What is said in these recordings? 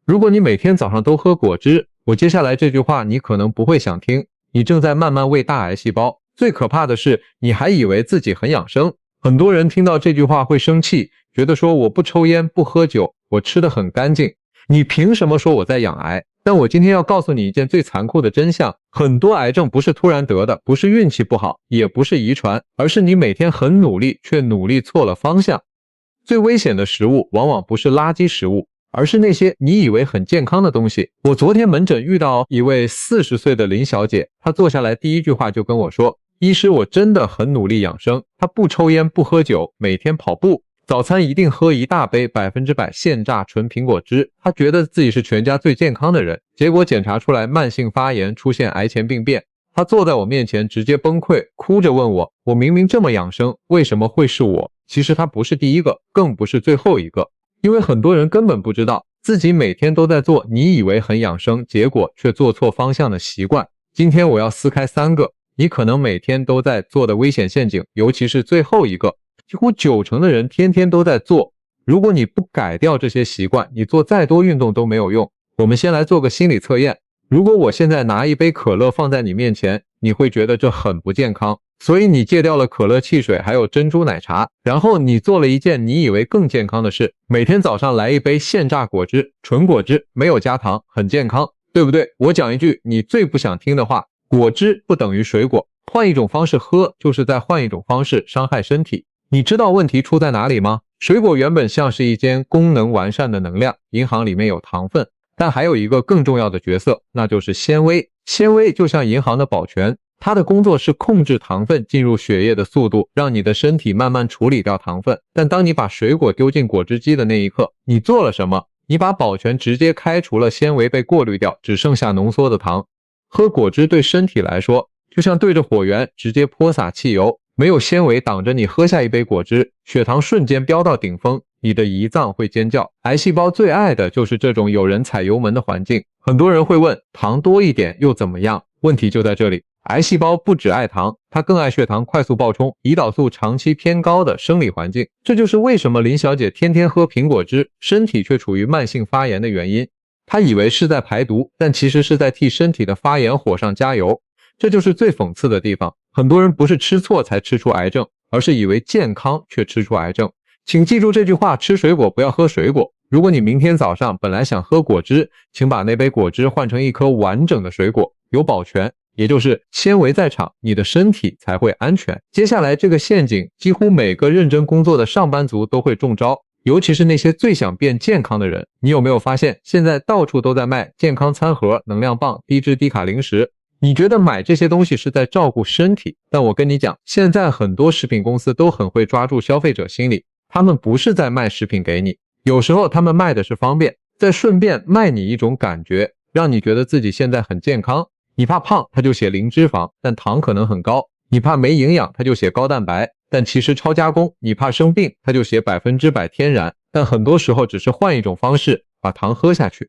如果你每天早上都喝果汁，我接下来这句话你可能不会想听，你正在慢慢喂大癌细胞。最可怕的是，你还以为自己很养生。很多人听到这句话会生气，觉得说我不抽烟不喝酒，我吃得很干净，你凭什么说我在养癌？但我今天要告诉你一件最残酷的真相，很多癌症不是突然得的，不是运气不好，也不是遗传，而是你每天很努力，却努力错了方向。最危险的食物往往不是垃圾食物，而是那些你以为很健康的东西。我昨天门诊遇到一位40岁的林小姐，她坐下来第一句话就跟我说，医师，我真的很努力养生，她不抽烟不喝酒，每天跑步，早餐一定喝一大杯100%现榨纯苹果汁，她觉得自己是全家最健康的人，结果检查出来慢性发炎，出现癌前病变。她坐在我面前直接崩溃，哭着问我，我明明这么养生，为什么会是我？其实她不是第一个，更不是最后一个。因为很多人根本不知道自己每天都在做你以为很养生，结果却做错方向的习惯。今天我要撕开3个你可能每天都在做的危险陷阱，尤其是最后一个，几乎90%的人天天都在做。如果你不改掉这些习惯，你做再多运动都没有用。我们先来做个心理测验，如果我现在拿一杯可乐放在你面前，你会觉得这很不健康，所以你戒掉了可乐汽水还有珍珠奶茶，然后你做了一件你以为更健康的事，每天早上来一杯现榨果汁，纯果汁，没有加糖，很健康，对不对？我讲一句你最不想听的话，果汁不等于水果，换一种方式喝就是在换一种方式伤害身体。你知道问题出在哪里吗？水果原本像是一间功能完善的能量，银行里面有糖分，但还有一个更重要的角色，那就是纤维。纤维就像银行的保全，它的工作是控制糖分进入血液的速度，让你的身体慢慢处理掉糖分。但当你把水果丢进果汁机的那一刻，你做了什么？你把保全直接开除了，纤维被过滤掉，只剩下浓缩的糖。喝果汁对身体来说，就像对着火源直接泼洒汽油，没有纤维挡着你喝下一杯果汁，血糖瞬间飙到顶峰，你的胰脏会尖叫。癌细胞最爱的就是这种有人踩油门的环境。很多人会问，糖多一点又怎么样？问题就在这里，癌细胞不只爱糖，它更爱血糖快速暴冲、胰岛素长期偏高的生理环境。这就是为什么林小姐天天喝苹果汁，身体却处于慢性发炎的原因。她以为是在排毒，但其实是在替身体的发炎火上加油。这就是最讽刺的地方，很多人不是吃错才吃出癌症，而是以为健康却吃出癌症。请记住这句话，吃水果不要喝水果。如果你明天早上本来想喝果汁，请把那杯果汁换成一颗完整的水果，有保全，也就是纤维在场，你的身体才会安全。接下来这个陷阱，几乎每个认真工作的上班族都会中招，尤其是那些最想变健康的人。你有没有发现，现在到处都在卖健康餐盒、能量棒、低脂低卡零食？你觉得买这些东西是在照顾身体，但我跟你讲，现在很多食品公司都很会抓住消费者心理，他们不是在卖食品给你，有时候他们卖的是方便，再顺便卖你一种感觉，让你觉得自己现在很健康。你怕胖，他就写零脂肪，但糖可能很高；你怕没营养，他就写高蛋白，但其实超加工；你怕生病，他就写100%天然，但很多时候只是换一种方式把糖喝下去。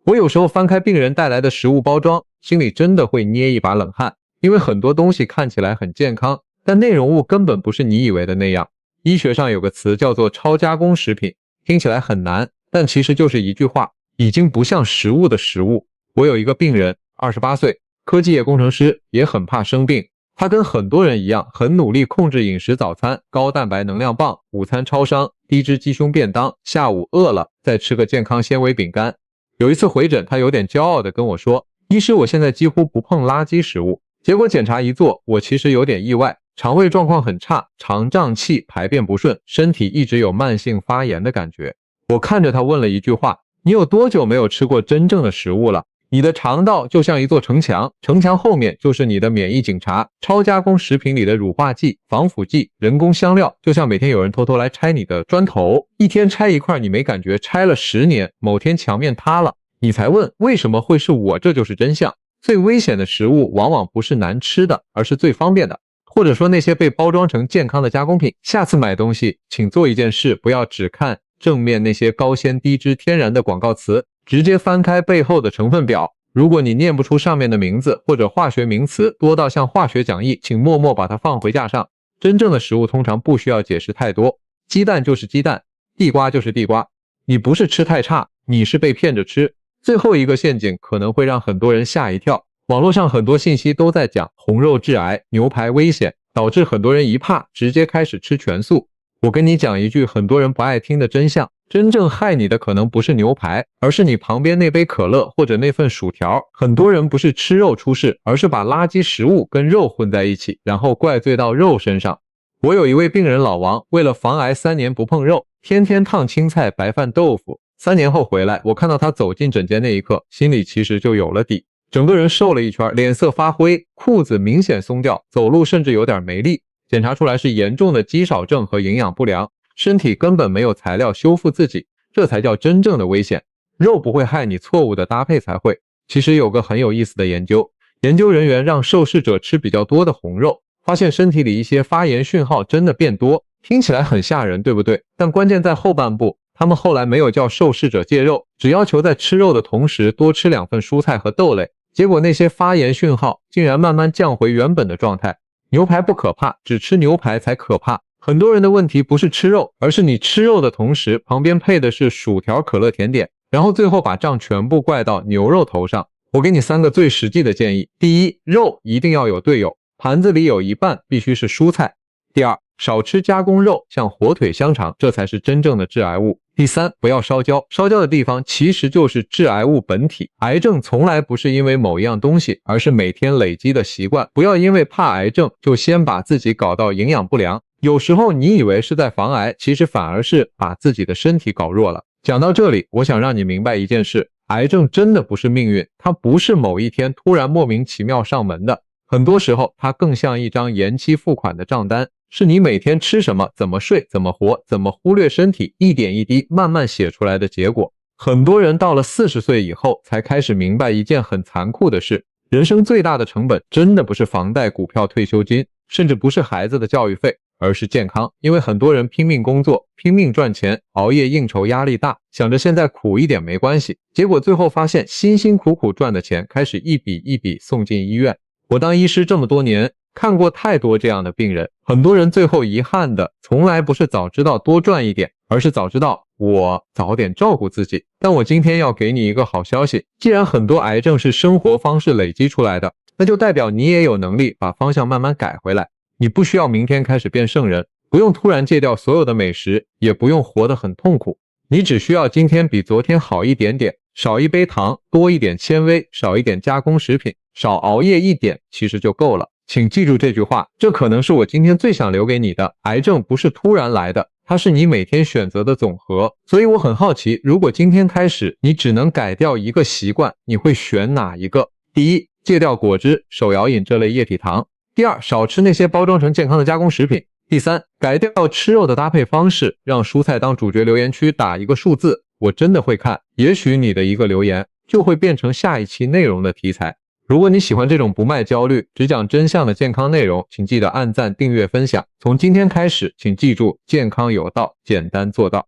我有时候翻开病人带来的食物包装，心里真的会捏一把冷汗，因为很多东西看起来很健康，但内容物根本不是你以为的那样。医学上有个词叫做超加工食品，听起来很难，但其实就是一句话，已经不像食物的食物。我有一个病人，28岁，科技业工程师，也很怕生病。他跟很多人一样，很努力控制饮食，早餐高蛋白能量棒，午餐超商低脂鸡胸便当，下午饿了再吃个健康纤维饼干。有一次回诊，他有点骄傲地跟我说，医师，我现在几乎不碰垃圾食物。结果检查一做，我其实有点意外，肠胃状况很差，肠胀气，排便不顺，身体一直有慢性发炎的感觉。我看着他问了一句话，你有多久没有吃过真正的食物了？你的肠道就像一座城墙，城墙后面就是你的免疫警察。超加工食品里的乳化剂、防腐剂、人工香料，就像每天有人偷偷来拆你的砖头，一天拆一块你没感觉，拆了10年，某天墙面塌了，你才问为什么会是我，这就是真相。最危险的食物往往不是难吃的，而是最方便的，或者说那些被包装成健康的加工品。下次买东西请做一件事，不要只看正面那些高纤低脂天然的广告词，直接翻开背后的成分表。如果你念不出上面的名字，或者化学名词多到像化学讲义，请默默把它放回架上。真正的食物通常不需要解释太多，鸡蛋就是鸡蛋，地瓜就是地瓜。你不是吃太差，你是被骗着吃。最后一个陷阱可能会让很多人吓一跳，网络上很多信息都在讲红肉致癌，牛排危险，导致很多人一怕直接开始吃全素。我跟你讲一句很多人不爱听的真相，真正害你的可能不是牛排，而是你旁边那杯可乐或者那份薯条。很多人不是吃肉出事，而是把垃圾食物跟肉混在一起，然后怪罪到肉身上。我有一位病人老王，为了防癌3年不碰肉，天天烫青菜白饭豆腐。3年后回来，我看到他走进诊间那一刻，心里其实就有了底，整个人瘦了一圈，脸色发灰，裤子明显松掉，走路甚至有点没力。检查出来是严重的肌少症和营养不良，身体根本没有材料修复自己，这才叫真正的危险。肉不会害你，错误的搭配才会。其实有个很有意思的研究，研究人员让受试者吃比较多的红肉，发现身体里一些发炎讯号真的变多，听起来很吓人，对不对？但关键在后半部，他们后来没有叫受试者戒肉，只要求在吃肉的同时多吃2份蔬菜和豆类，结果那些发炎讯号竟然慢慢降回原本的状态。牛排不可怕，只吃牛排才可怕。很多人的问题不是吃肉，而是你吃肉的同时旁边配的是薯条、可乐、甜点，然后最后把账全部怪到牛肉头上。我给你3个最实际的建议。第一，肉一定要有队友，盘子里有一半必须是蔬菜。第二，少吃加工肉，像火腿、香肠，这才是真正的致癌物。第三，不要烧焦，烧焦的地方其实就是致癌物本体。癌症从来不是因为某一样东西，而是每天累积的习惯。不要因为怕癌症，就先把自己搞到营养不良。有时候你以为是在防癌，其实反而是把自己的身体搞弱了。讲到这里，我想让你明白一件事，癌症真的不是命运，它不是某一天突然莫名其妙上门的。很多时候，它更像一张延期付款的账单，是你每天吃什么、怎么睡、怎么活、怎么忽略身体，一点一滴慢慢写出来的结果。很多人到了40岁以后，才开始明白一件很残酷的事，人生最大的成本真的不是房贷、股票、退休金，甚至不是孩子的教育费，而是健康。因为很多人拼命工作，拼命赚钱，熬夜应酬，压力大，想着现在苦一点没关系，结果最后发现辛辛苦苦赚的钱开始一笔一笔送进医院。我当医师这么多年，看过太多这样的病人，很多人最后遗憾的从来不是早知道多赚一点，而是早知道我早点照顾自己。但我今天要给你一个好消息，既然很多癌症是生活方式累积出来的，那就代表你也有能力把方向慢慢改回来。你不需要明天开始变圣人，不用突然戒掉所有的美食，也不用活得很痛苦，你只需要今天比昨天好一点点，少一杯糖，多一点纤维，少一点加工食品，少熬夜一点，其实就够了。请记住这句话，这可能是我今天最想留给你的。癌症不是突然来的，它是你每天选择的总和。所以我很好奇，如果今天开始你只能改掉一个习惯，你会选哪一个？第一，戒掉果汁、手摇饮这类液体糖。第二，少吃那些包装成健康的加工食品。第三，改掉吃肉的搭配方式，让蔬菜当主角。留言区打一个数字，我真的会看，也许你的一个留言就会变成下一期内容的题材。如果你喜欢这种不卖焦虑，只讲真相的健康内容，请记得按赞、订阅、分享。从今天开始，请记住，健康有道，简单做到。